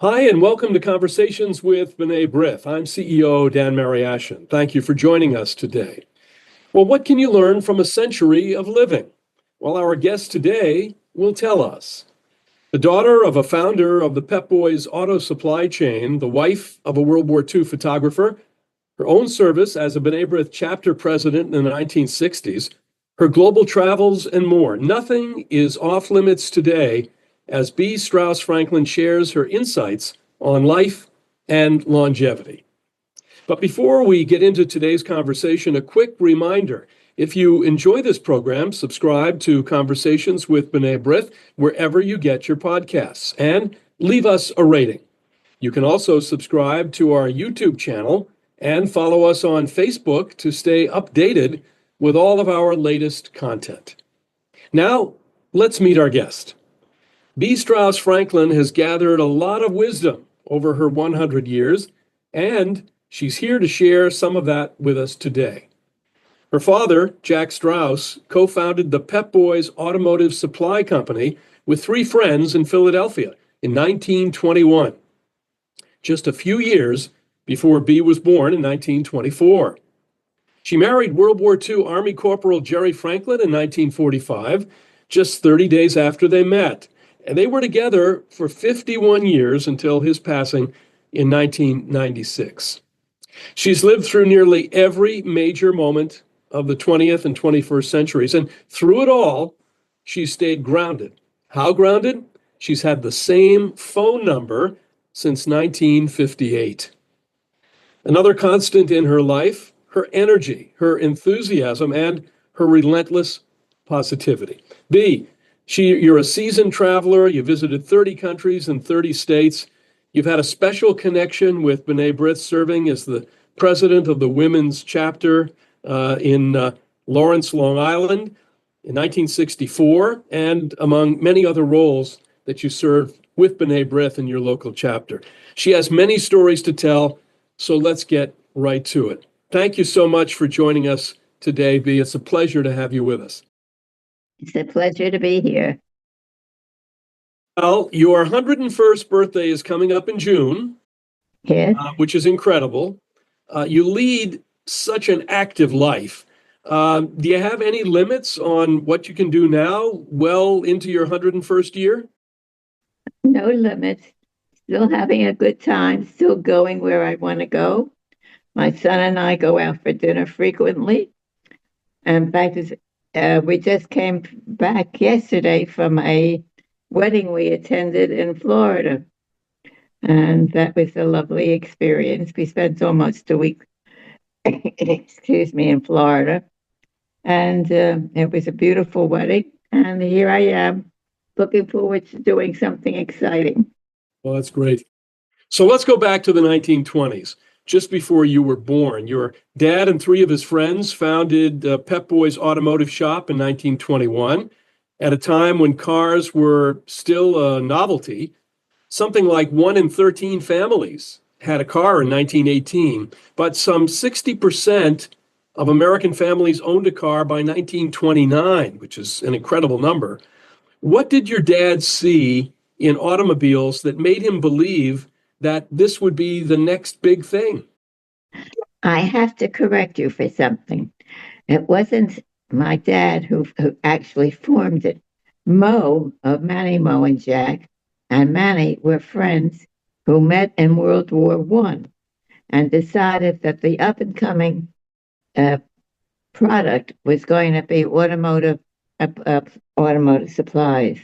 Hi, and welcome to Conversations with B'nai B'rith. I'm CEO Dan Mariaschin. Thank you for joining us today. Well, what can you learn from a century of living? Well, our guest today will tell us. The daughter of a founder of the Pep Boys auto supply chain, the wife of a World War II photographer, her own service as a B'nai B'rith chapter president in the 1960s, her global travels, and more. Nothing is off limits today as Bea Strauss Franklin shares her insights on life and longevity. But before we get into today's conversation, a quick reminder. If you enjoy this program, subscribe to Conversations with B'nai B'rith wherever you get your podcasts and leave us a rating. You can also subscribe to our YouTube channel and follow us on Facebook to stay updated with all of our latest content. Now, let's meet our guest. Bea Strauss Franklin has gathered a lot of wisdom over her 100 years, and she's here to share some of that with us today. Her father, Jack Strauss, co-founded the Pep Boys Automotive Supply Company with three friends in Philadelphia in 1921, just a few years before Bea was born in 1924. She married World War II Army Corporal Jerry Franklin in 1945, just 30 days after they met. And they were together for 51 years until his passing in 1996. She's lived through nearly every major moment of the 20th and 21st centuries. And through it all, she's stayed grounded. How grounded? She's had the same phone number since 1958. Another constant in her life, her energy, her enthusiasm, and her relentless positivity. Bea, you're a seasoned traveler. You visited 30 countries and 30 states. You've had a special connection with B'nai B'rith, serving as the president of the women's chapter in Lawrence, Long Island in 1964, and among many other roles that you served with B'nai B'rith in your local chapter. She has many stories to tell, so let's get right to it. Thank you so much for joining us today, Bea. It's a pleasure to have you with us. It's a pleasure to be here. Well, your 101st birthday is coming up in June, Yes. which is incredible. You lead such an active life. Do you have any limits on what you can do now, well into your 101st year? No limits. Still having a good time, still going where I want to go. My son and I go out for dinner frequently. In fact, we just came back yesterday from a wedding we attended in Florida. And that was a lovely experience. We spent almost a week, in Florida. And it was a beautiful wedding. And here I am, looking forward to doing something exciting. Well, that's great. So let's go back to the 1920s, just before you were born. Your dad and three of his friends founded Pep Boys Automotive Shop in 1921, at a time when cars were still a novelty. Something like 1 in 13 families had a car in 1918, but some 60% of American families owned a car by 1929, which is an incredible number. What did your dad see in automobiles that made him believe that this would be the next big thing? I have to correct you for something. It wasn't my dad who actually formed it. Moe and Jack, and Manny were friends who met in World War I and decided that the up-and-coming product was going to be automotive supplies.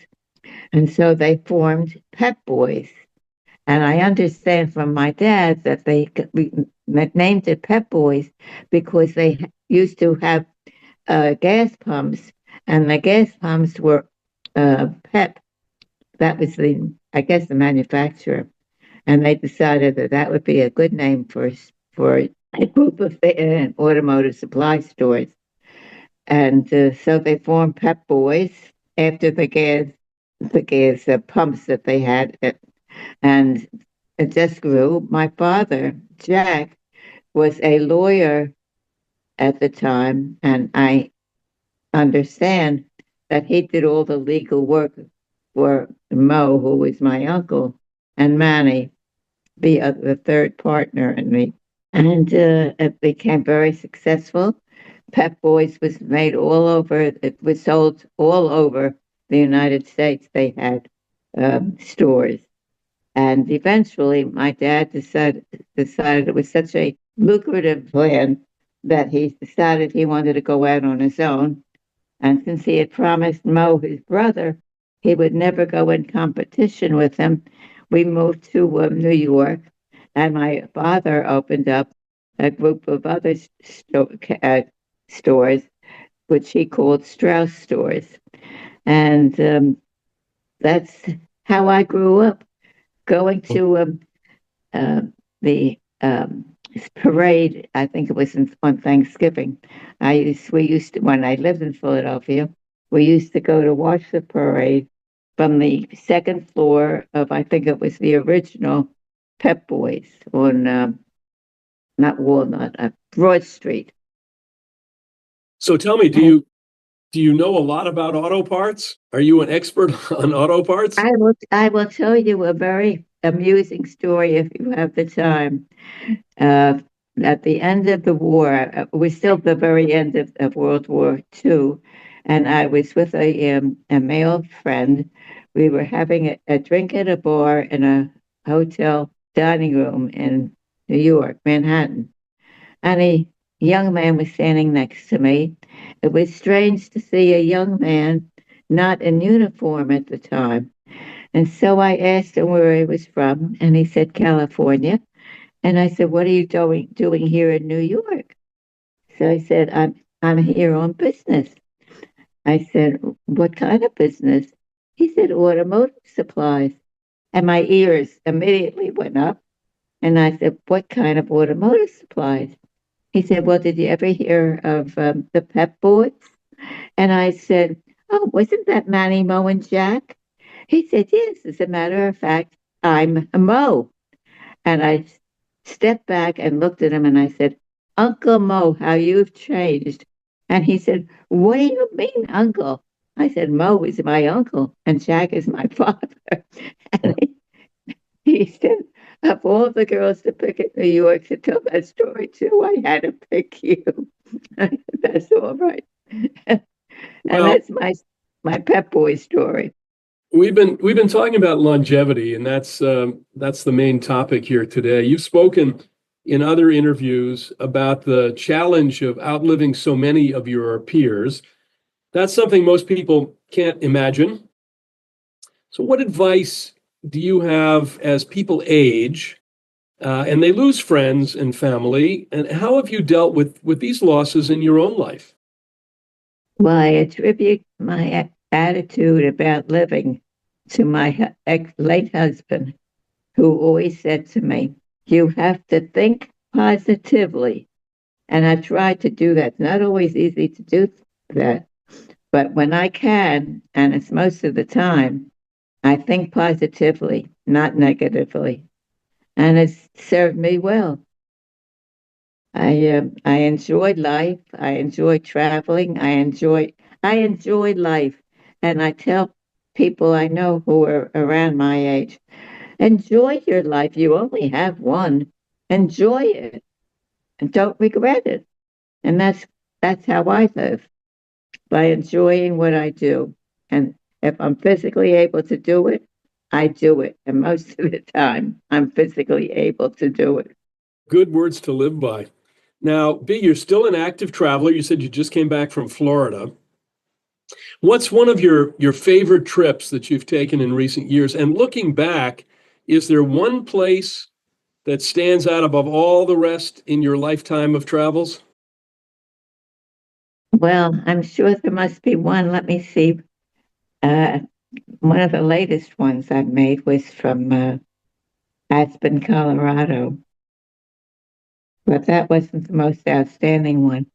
And so they formed Pep Boys. And I understand from my dad that they named it Pep Boys because they used to have gas pumps, and the gas pumps were Pep. That was the manufacturer. And they decided that that would be a good name for a group of automotive supply stores. And so they formed Pep Boys after the gas pumps that they had. And it just grew. My father, Jack, was a lawyer at the time, and I understand that he did all the legal work for Mo, who was my uncle, and Manny, the third partner in me. And it became very successful. Pep Boys was made all over, it was sold all over the United States. They had stores. And eventually, my dad decided it was such a lucrative plan that he decided he wanted to go out on his own. And since he had promised Mo, his brother, he would never go in competition with him, we moved to New York, and my father opened up a group of other stores, which he called Strauss stores. And that's how I grew up, going to uh, the parade. I think it was on Thanksgiving. We used to, when I lived in Philadelphia, we used to go to watch the parade from the second floor of, I think it was the original Pep Boys on not Walnut, Broad Street. So tell me, do you know a lot about auto parts? Are you an expert on auto parts? I will tell you a very amusing story if you have the time. Uh, at the end of the war, we're still the very end of World War II, and I was with a male friend. We were having a drink at a bar in a hotel dining room in New York, Manhattan, and a young man was standing next to me. It was strange to see a young man not in uniform at the time. And so I asked him where he was from, and he said California. And I said, "What are you doing here in New York?" So he said, I'm here on business." I said, "What kind of business?" He said, "Automotive supplies." And my ears immediately went up. And I said, "What kind of automotive supplies?" He said, "Well, did you ever hear of the Pep Boys?" And I said, "Oh, wasn't that Manny, Mo, and Jack?" He said, "Yes, as a matter of fact, I'm Mo." And I stepped back and looked at him and I said, "Uncle Mo, how you've changed." And he said, "What do you mean, uncle?" I said, "Mo is my uncle and Jack is my father." And he said, "Of all the girls to pick in New York to tell that story to, I had to pick you." That's all right. And Well, that's my Pep Boy story. we've been talking about longevity, and that's the main topic here today. You've spoken in other interviews about the challenge of outliving so many of your peers. That's something most people can't imagine. So, what advice do you have as people age and they lose friends and family? And how have you dealt with these losses in your own life? Well, I attribute my attitude about living to my late husband, who always said to me, "You have to think positively." And I try to do that. It's not always easy to do that. But when I can, and it's most of the time, I think positively, not negatively. And it's served me well. I enjoy life. I enjoy traveling. I enjoy life. And I tell people I know who are around my age, enjoy your life. You only have one. Enjoy it and don't regret it. And that's how I live, by enjoying what I do. And if I'm physically able to do it, I do it. And most of the time, I'm physically able to do it. Good words to live by. Now, B, you're still an active traveler. You said you just came back from Florida. What's one of your favorite trips that you've taken in recent years? And looking back, is there one place that stands out above all the rest in your lifetime of travels? Well, I'm sure there must be one. Let me see. Uh, One of the latest ones I made was from Aspen, Colorado, but that wasn't the most outstanding one.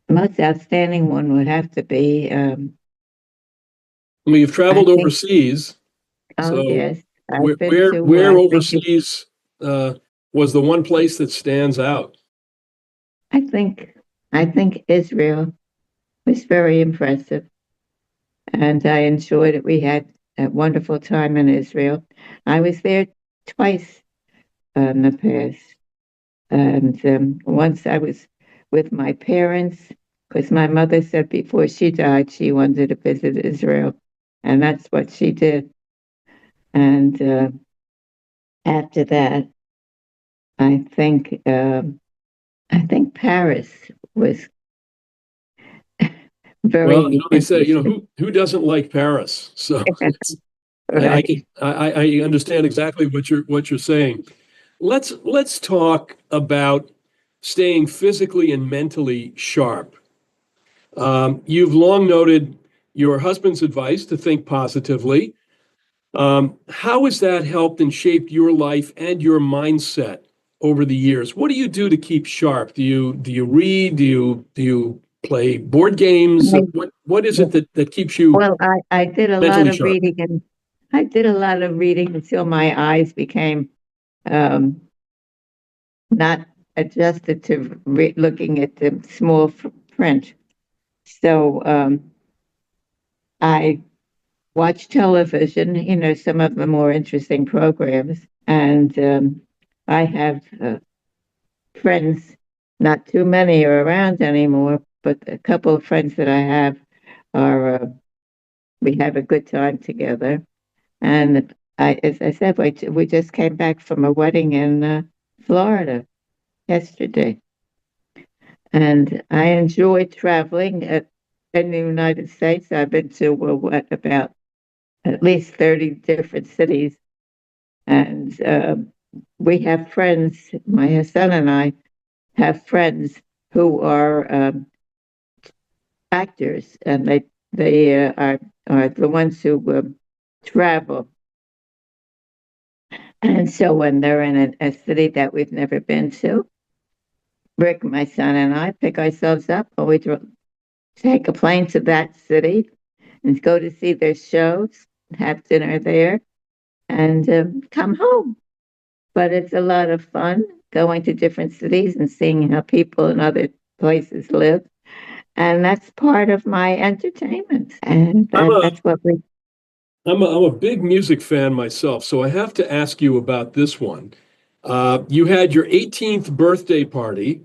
The most outstanding one would have to be, Well, you've I traveled think, overseas, oh so yes, where I've been where, to, where I think, overseas was the one place that stands out? I think, I think Israel was very impressive, and I enjoyed it. We had a wonderful time in Israel. I was there twice in the past. And once I was with my parents, because my mother said before she died she wanted to visit Israel, and that's what she did. And after that, I think I think Paris was Well, very they say, interesting. who doesn't like Paris? So Right. I understand exactly what you're saying. Let's talk about staying physically and mentally sharp. You've long noted your husband's advice to think positively. How has that helped and shaped your life and your mindset over the years? What do you do to keep sharp? Do you read? Do you play board games? What is it that keeps you Well, I did a lot mentally of sharp? reading, and I did a lot of reading until my eyes became um, not adjusted to looking at the small print. So I watch television, some of the more interesting programs. And I have friends, not too many are around anymore, but a couple of friends that I have are, we have a good time together. And as I said, we just came back from a wedding in Florida yesterday. And I enjoy traveling in the United States. I've been to, well, about at least 30 different cities. And we have friends, my son and I have friends who are actors, and they are the ones who travel. And so when they're in a city that we've never been to, Rick, my son, and I pick ourselves up and we take a plane to that city and go to see their shows, have dinner there, and come home. But it's a lot of fun going to different cities and seeing how people in other places live. And that's part of my entertainment. And I'm a that's what we, I'm a big music fan myself, so I have to ask you about this one. You had your 18th birthday party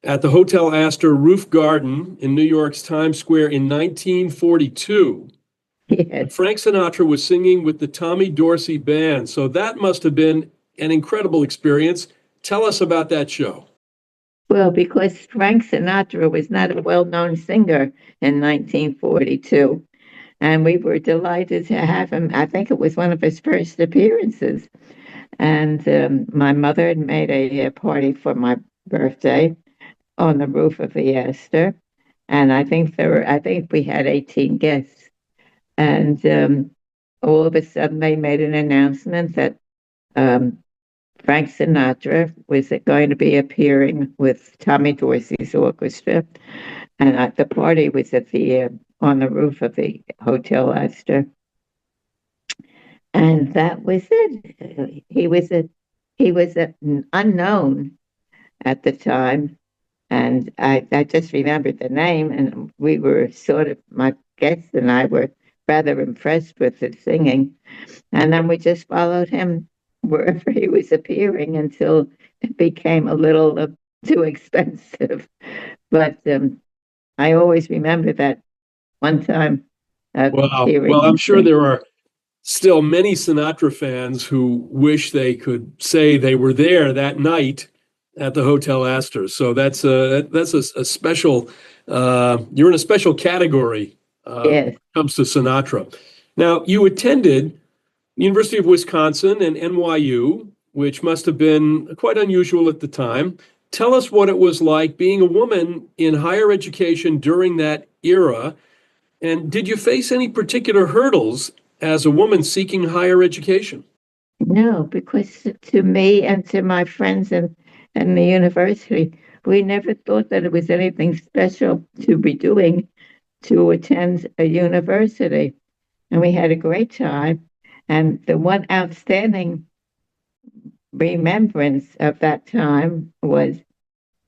at the Hotel Astor Roof Garden in New York's Times Square in 1942. yes. Frank Sinatra was singing with the Tommy Dorsey Band, so that must have been an incredible experience. Tell us about that show. Well, because Frank Sinatra was not a well known singer in 1942. And we were delighted to have him. I think it was one of his first appearances. And my mother had made a party for my birthday on the roof of the Astor. And I think we had 18 guests. And all of a sudden they made an announcement that um, Frank Sinatra was going to be appearing with Tommy Dorsey's orchestra. And the party was at the on the roof of the Hotel Astor. And that was it. He was an unknown at the time, and I just remembered the name, and we were sort of my guests and I were rather impressed with his singing, and then we just followed him wherever he was appearing until it became a little too expensive. But I always remember that one time Wow. hearing Well, I'm him sure sing. there are still many Sinatra fans who wish they could say they were there that night at the Hotel Astor. So that's a special. You're in a special category when Yes. it comes to Sinatra. Now, you attended University of Wisconsin and NYU, which must have been quite unusual at the time. Tell us what it was like being a woman in higher education during that era, and did you face any particular hurdles as a woman seeking higher education? No, because to me and to my friends in the university, we never thought that it was anything special to be doing to attend a university. And we had a great time. And the one outstanding remembrance of that time was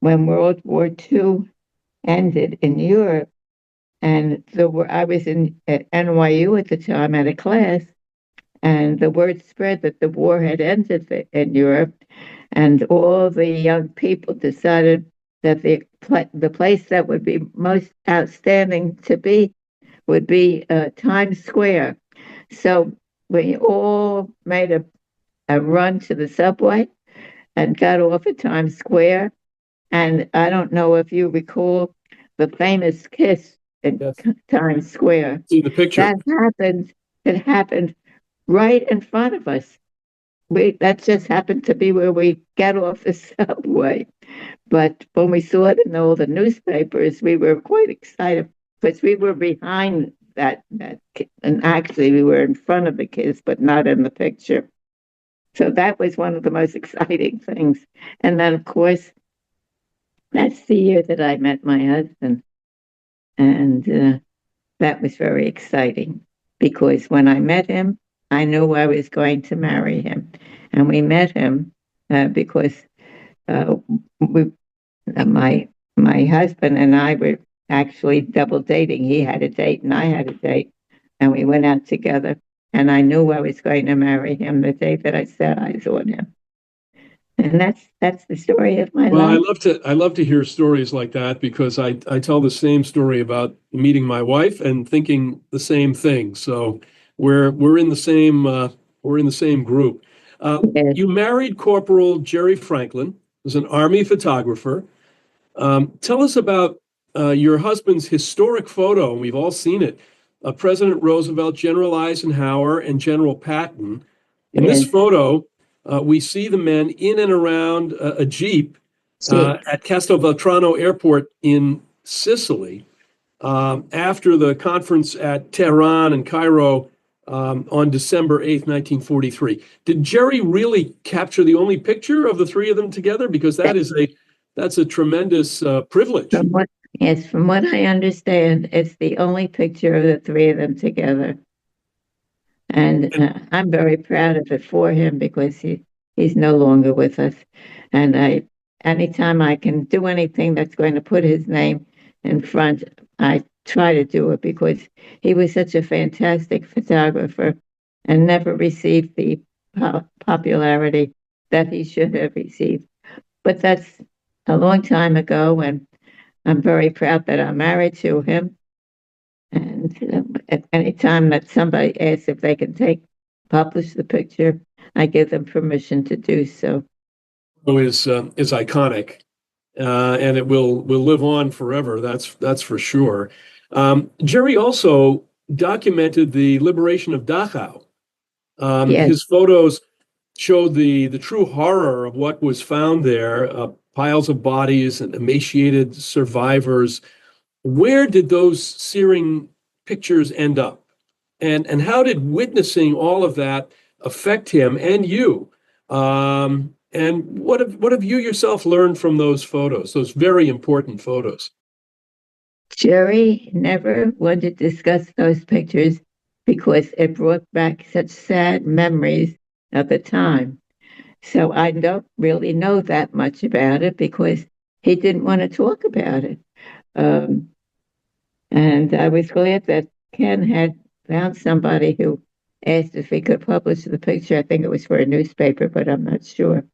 when World War II ended in Europe. And I was at NYU at the time at a class, and the word spread that the war had ended in Europe, and all the young people decided that the place that would be most outstanding to be would be Times Square. So we all made a run to the subway and got off at Times Square. And I don't know if you recall the famous kiss in Yes. Times Square. See the picture. That happened. It happened right in front of us. That just happened to be where we got off the subway. But when we saw it in all the newspapers, we were quite excited because we were behind and actually we were in front of the kids, but not in the picture. So that was one of the most exciting things. And then, of course, that's the year that I met my husband, and that was very exciting because when I met him, I knew I was going to marry him, and we met him because uh, we my husband and I were actually double dating. He had a date and I had a date, and we went out together. And I knew I was going to marry him the day that I set eyes on him. And that's the story of my Well, life. I love to hear stories like that because I tell the same story about meeting my wife and thinking the same thing. So we're in the same we're in the same group. Yes, You married Corporal Jerry Franklin, who's an Army photographer. Tell us about your husband's historic photo, and we've all seen it. President Roosevelt, General Eisenhower, and General Patton. In this yes. photo, we see the men in and around a Jeep She, at Castelvetrano Airport in Sicily after the conference at Tehran and Cairo on December 8th, 1943. Did Jerry really capture the only picture of the three of them together? Because that's a tremendous privilege. from what, yes, from what I understand, it's the only picture of the three of them together. And And I'm very proud of it for him because he's no longer with us. And anytime I can do anything that's going to put his name in front, I try to do it because he was such a fantastic photographer and never received the popularity that he should have received. But that's a long time ago, and I'm very proud that I'm married to him. And at any time that somebody asks if they can publish the picture, I give them permission to do so. is iconic, and it will live on forever. That's for sure. Jerry also documented the liberation of Dachau. Yes, His photos showed the true horror of what was found there, piles of bodies and emaciated survivors. Where did those searing pictures end up? And how did witnessing all of that affect him and you? And what have you yourself learned from those photos, those very important photos? Jerry never wanted to discuss those pictures because it brought back such sad memories of the time. So I don't really know that much about it because he didn't want to talk about it. Um, And I was glad that Ken had found somebody who asked if he could publish the picture. I think it was for a newspaper, but I'm not sure.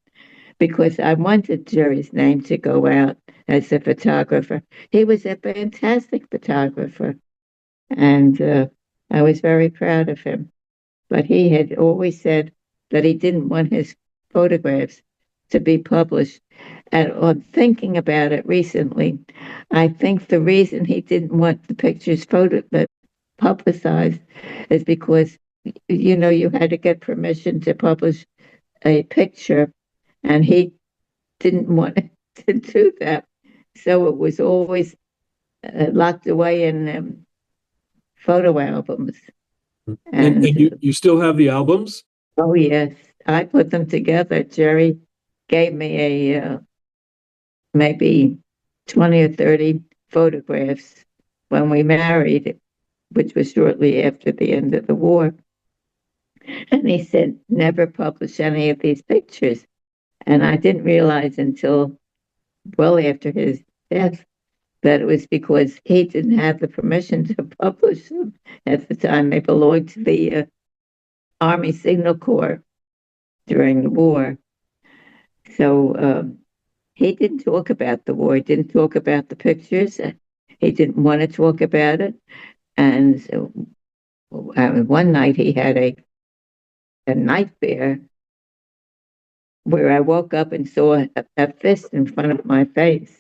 Because I wanted Jerry's name to go out as a photographer. He was a fantastic photographer, and I was very proud of him. But he had always said that he didn't want his photographs to be published. And on thinking about it recently, I think the reason he didn't want the pictures publicized is because you had to get permission to publish a picture, and he didn't want to do that. So it was always locked away in photo albums. And And you still have the albums? oh yes, I put them together. Jerry gave me maybe 20 or 30 photographs when we married, which was shortly after the end of the war. And he said, never publish any of these pictures. And I didn't realize until well after his death that it was because he didn't have the permission to publish them at the time. They belonged to the Army Signal Corps during the war. So he didn't talk about the war. He didn't talk about the pictures. He didn't want to talk about it. And so, one night he had a nightmare where I woke up and saw a fist in front of my face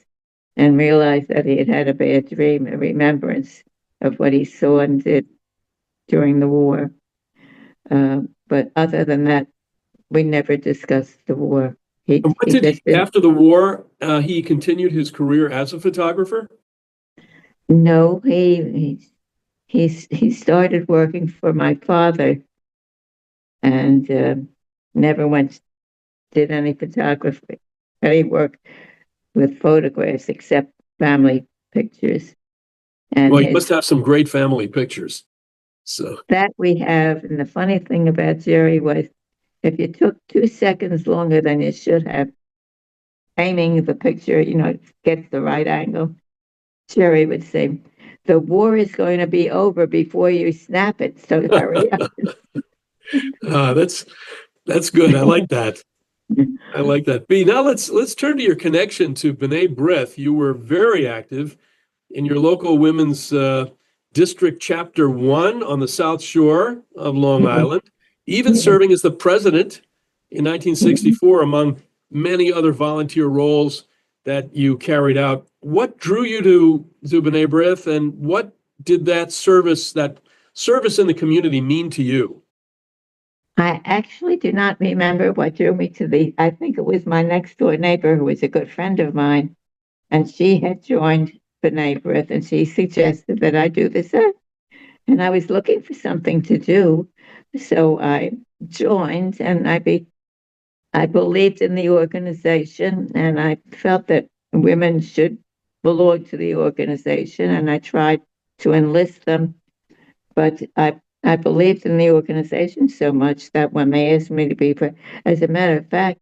and realized that he had had a bad dream, a remembrance of what he saw and did during the war. But other than that, we never discussed the war. He What did just he, didn't. after the war, he continued his career as a photographer? No, he started working for my father and never did any photography, any work with photographs except family pictures. And Well, you must have some great family pictures. So that we have. And the funny thing about Jerry was, if you took 2 seconds longer than you should have, aiming the picture, gets the right angle, Jerry would say, "The war is going to be over before you snap it, so hurry up." that's good. I like that. I like that. Bea, now let's turn to your connection to B'nai B'rith. You were very active in your local women's district chapter 1 on the South Shore of Long Island, even serving as the president in 1964, among many other volunteer roles that you carried out. What drew you to B'nai B'rith, and what did that service in the community mean to you? I actually do not remember what drew me to I think it was my next door neighbor who was a good friend of mine, and she had joined B'nai B'rith, and she suggested that I do this. And I was looking for something to do, so I joined, and I believed in the organization, and I felt that women should belong to the organization, and I tried to enlist them. But I believed in the organization so much that when they asked me to as a matter of fact,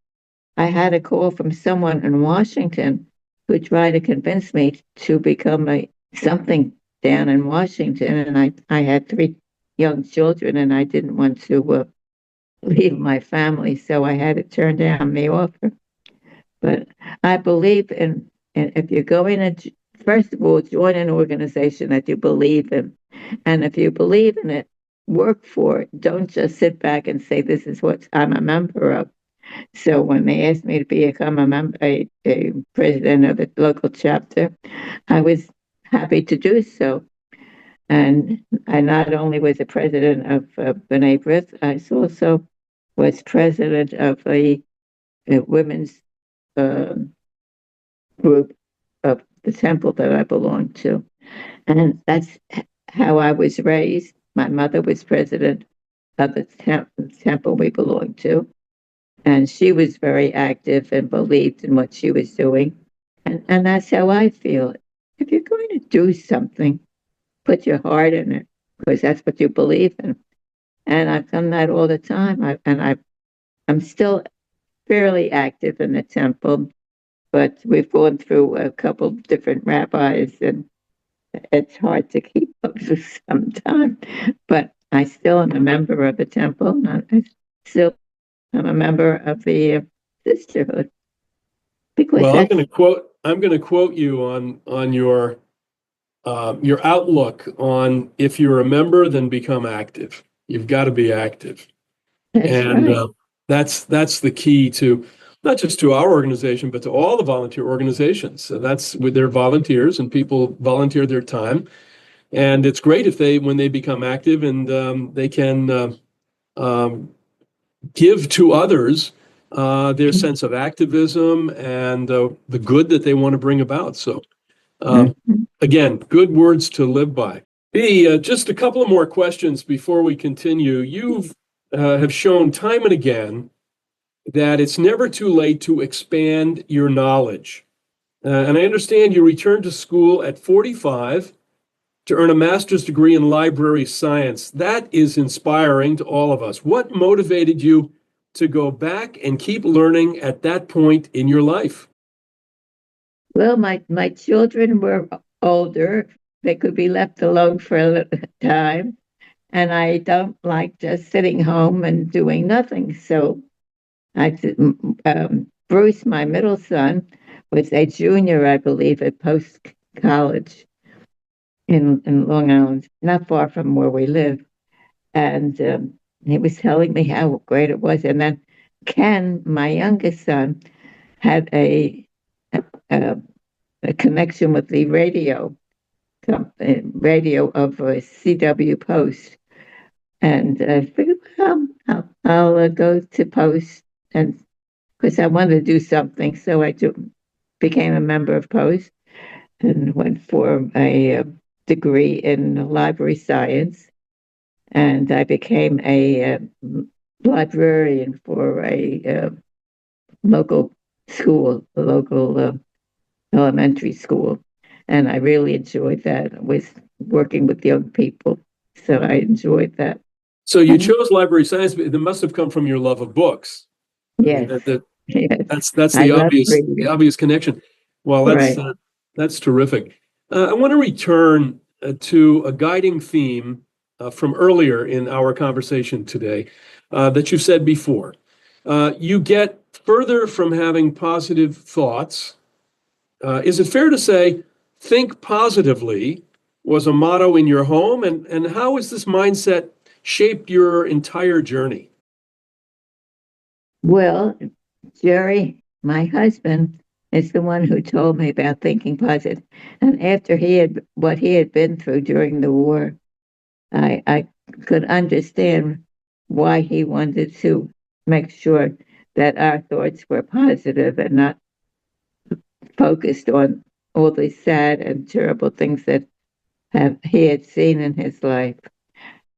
I had a call from someone in Washington who tried to convince me to become something down in Washington, and I had 3 young children, and I didn't want to leave my family, so I had to turn down the offer. But I believe in if you're going to, first of all, join an organization that you believe in, and if you believe in it, work for it. Don't just sit back and say, "This is what I'm a member of." So when they asked me to become a president of the local chapter, I was happy to do so. And I not only was the president of B'nai B'rith, I also was president of a women's um group of the temple that I belonged to. And that's how I was raised. My mother was president of the temple we belonged to. And she was very active and believed in what she was doing. And that's how I feel. If you're going to do something, put your heart in it, because that's what you believe in. And I've done that all the time. I'm still fairly active in the temple, but we've gone through a couple of different rabbis, and it's hard to keep up for some time. But I still am a member of the temple. I'm a member of the sisterhood, because Well, that's I'm going to quote you on your outlook on, if you're a member, then become active. You've got to be active. And right. that's the key to not just to our organization, but to all the volunteer organizations. So that's with their volunteers, and people volunteer their time. And it's great if when they become active, and they can give to others their sense of activism and the good that they want to bring about. So Mhm. again, good words to live by. Bea, just a couple of more questions before we continue. You've have shown time and again that it's never too late to expand your knowledge. And I understand you returned to school at 45 to earn a master's degree in library science. That is inspiring to all of us. What motivated you to go back and keep learning at that point in your life? Well, my children were older, they could be left alone for a little time. And I don't like just sitting home and doing nothing. So Bruce, my middle son, was a junior, I believe, at post college in Long Island, not far from where we live. And he was telling me how great it was. And then Ken, my youngest son, had a, a connection with the radio of CW Post. And I figured, well, I'll go to Post, and because I wanted to do something, so became a member of Post and went for a degree in library science. And I became a librarian for a local school, a local elementary school. And I really enjoyed that. I was working with young people, so I enjoyed that. So you chose library science, but it must have come from your love of books. I mean, Yes, yes. that's I the love the reading. obvious connection. Well, Right. that's terrific. I want to return to a guiding theme from earlier in our conversation today that you said before. You get further from having positive thoughts. Is it fair to say, think positively was a motto in your home? And how has this mindset shaped your entire journey? Well, Jerry, my husband, is the one who told me about thinking positive. And after what he had been through during the war, I could understand why he wanted to make sure that our thoughts were positive and not focused on all the sad and terrible things that he had seen in his life.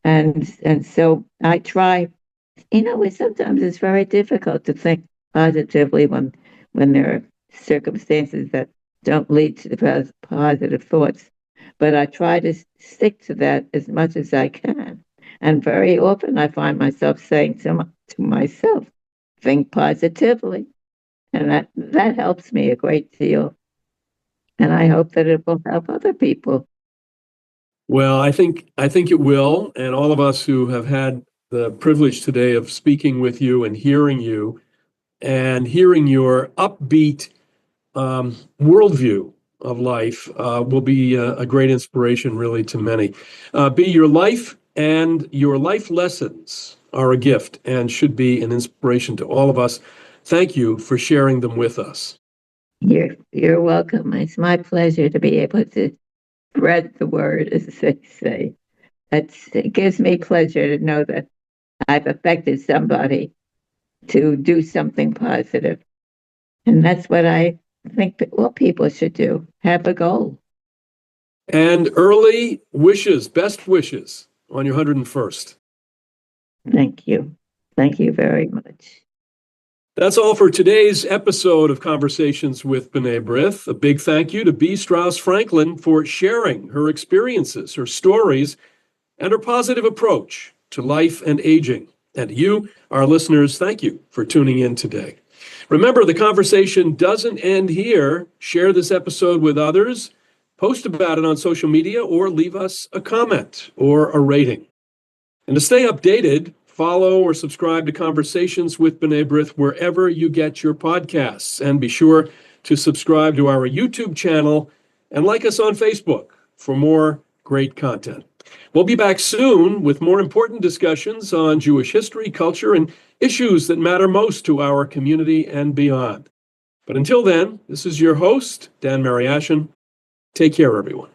And so I try. Sometimes it's very difficult to think positively when there are circumstances that don't lead to the positive thoughts. But I try to stick to that as much as I can. And very often I find myself saying to myself, think positively. And that helps me a great deal. And I hope that it will help other people. Well, I think it will, and all of us who have had the privilege today of speaking with you and hearing your upbeat worldview of life will be a great inspiration, really, to many. Be your life and your life lessons are a gift and should be an inspiration to all of us. Thank you for sharing them with us. You're welcome. It's my pleasure to be able to spread the word, as they say. It gives me pleasure to know that I've affected somebody to do something positive. And that's what I think all people should do. Have a goal. And early wishes, best wishes on your 101st. Thank you. Thank you very much. That's all for today's episode of Conversations with B'nai B'rith. A big thank you to Bea Strauss Franklin for sharing her experiences, her stories, and her positive approach to life and aging. And you, our listeners, thank you for tuning in today. Remember, the conversation doesn't end here. Share this episode with others, post about it on social media, or leave us a comment or a rating. And to stay updated, follow or subscribe to Conversations with B'nai B'rith wherever you get your podcasts. And be sure to subscribe to our YouTube channel and like us on Facebook for more great content. We'll be back soon with more important discussions on Jewish history, culture, and issues that matter most to our community and beyond. But until then, this is your host, Dan Mariaschin. Take care, everyone.